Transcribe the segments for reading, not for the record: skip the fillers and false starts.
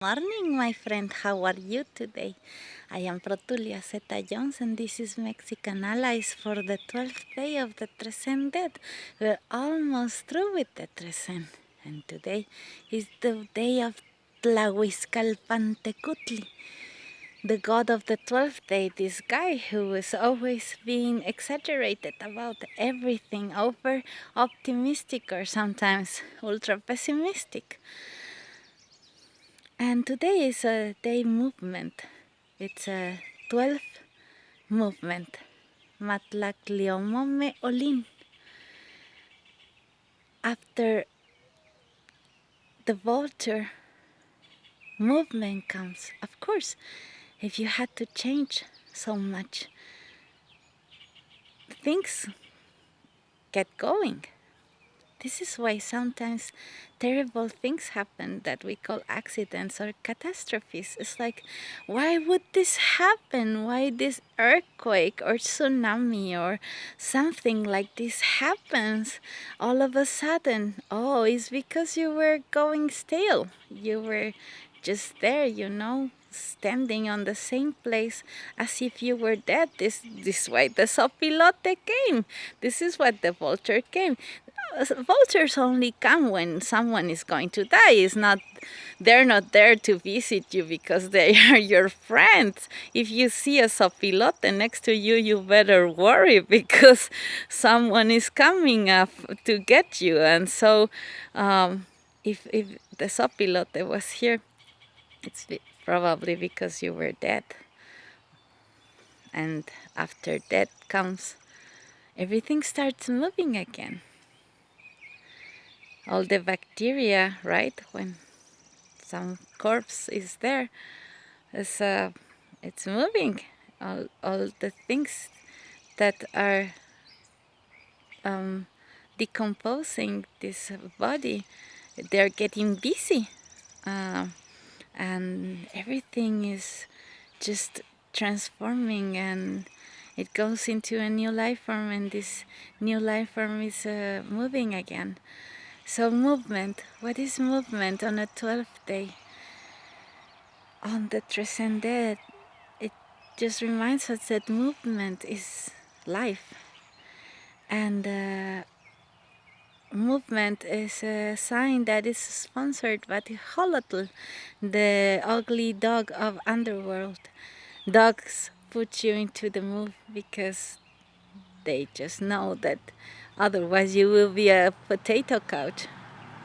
Morning, my friend. How are you today? I am Protulia Xeta-Llouns, and this is Mexican Allies for the 12th day of the Trezene dead. We're almost through with the Trezene, and today is the day of Tlahuizcalpantecutli, the god of the 12th day, this guy who is always being exaggerated about everything, over optimistic or sometimes ultra pessimistic. And today is a day movement. It's a 12 movement. Matlactliomome Ollin. After the vulture movement comes, of course, if you had to change so much, things get going. This is why sometimes terrible things happen that we call accidents or catastrophes. It's like, why would this happen? Why this earthquake or tsunami or something like this happens all of a sudden? Oh, it's because you were going stale. You were just there, standing on the same place as if you were dead. This is why the sopilote came. This is what the vulture came. Vultures only come when someone is going to die. They're not there to visit you because they are your friends. If you see a sopilote next to you, you better worry because someone is coming up to get you. And so if the sopilote was here, it's probably because you were dead. And after death comes, everything starts moving again. All the bacteria, right? When some corpse is there, it's moving. All the things that are decomposing this body, they're getting busy, and everything is just transforming, and it goes into a new life form, and this new life form is moving again. So movement, what is movement on a 12th day? On the Trezene dead, it just reminds us that movement is life. And movement is a sign that is sponsored by the Holotl, the ugly dog of underworld. Dogs put you into the move because they just know that otherwise you will be a potato couch.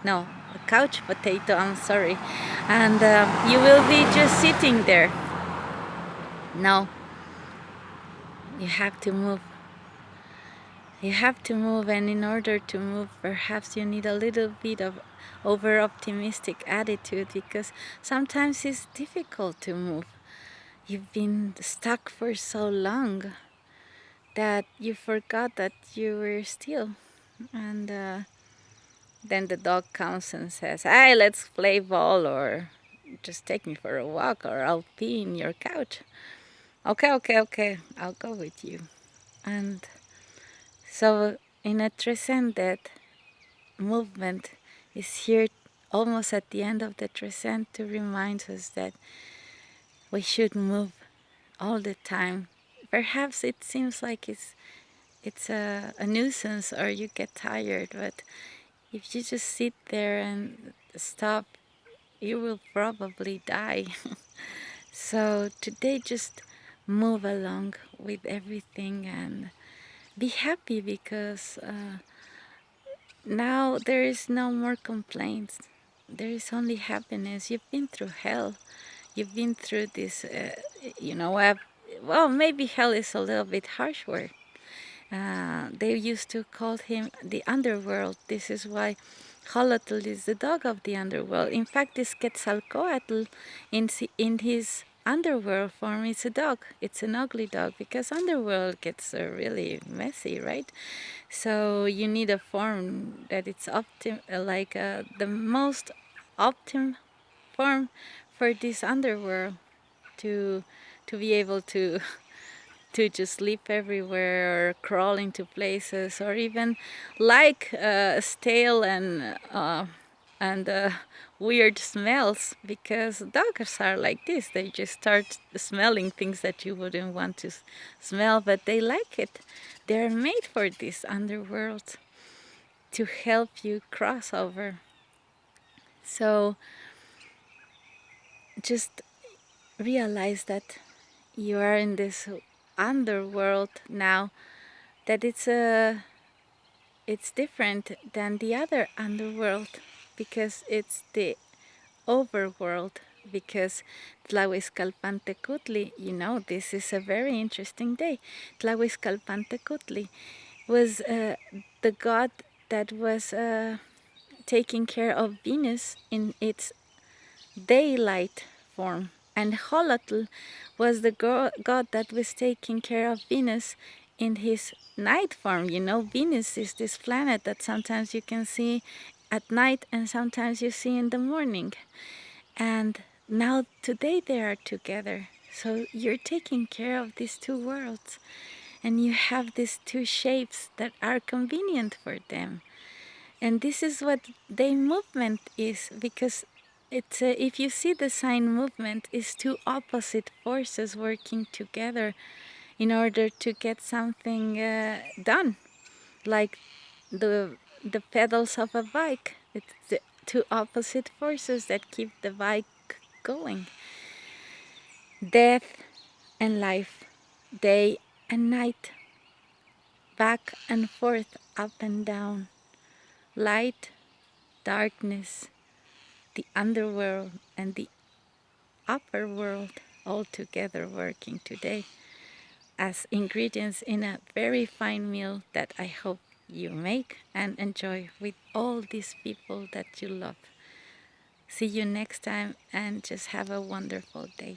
No, a couch potato, I'm sorry. And you will be just sitting there. No, you have to move. You have to move, and in order to move, perhaps you need a little bit of over-optimistic attitude, because sometimes it's difficult to move. You've been stuck for so long that you forgot that you were still. And then the dog comes and says, "Hey, let's play ball, or just take me for a walk, or I'll pee in your couch." Okay, I'll go with you. And so in a transcendent movement is here almost at the end of the Trezene to remind us that we should move all the time. Perhaps it seems like it's a nuisance, or you get tired, but if you just sit there and stop, you will probably die. So today, just move along with everything and be happy, because now there is no more complaints. There is only happiness. You've been through hell. You've been through this, well, maybe hell is a little bit harsh word. They used to call him the underworld. This is why Xolotl is the dog of the underworld. In fact, this Quetzalcoatl in his underworld form is a dog. It's an ugly dog, because underworld gets really messy, right? So you need a form that it's the most optimum form for this underworld to be able to just sleep everywhere, or crawl into places, or even like stale and weird smells, because dogs are like this. They just start smelling things that you wouldn't want to smell, but they like it. They're made for this underworld to help you cross over. So just realize that you are in this underworld now, that it's different than the other underworld, because it's the overworld, because Tlahuizcalpantecutli, this is a very interesting day. Tlahuizcalpantecutli was the god that was taking care of Venus in its daylight form. And Holotl was the god that was taking care of Venus in his night form. Venus is this planet that sometimes you can see at night and sometimes you see in the morning. And now today they are together. So you're taking care of these two worlds. And you have these two shapes that are convenient for them. And this is what day movement is, because it's if you see the sign movement, is two opposite forces working together in order to get something done, like the pedals of a bike. It's the two opposite forces that keep the bike going. Death and life, day and night, back and forth, up and down, light, darkness, the underworld and the upper world all together working today as ingredients in a very fine meal that I hope you make and enjoy with all these people that you love. See you next time, and just have a wonderful day.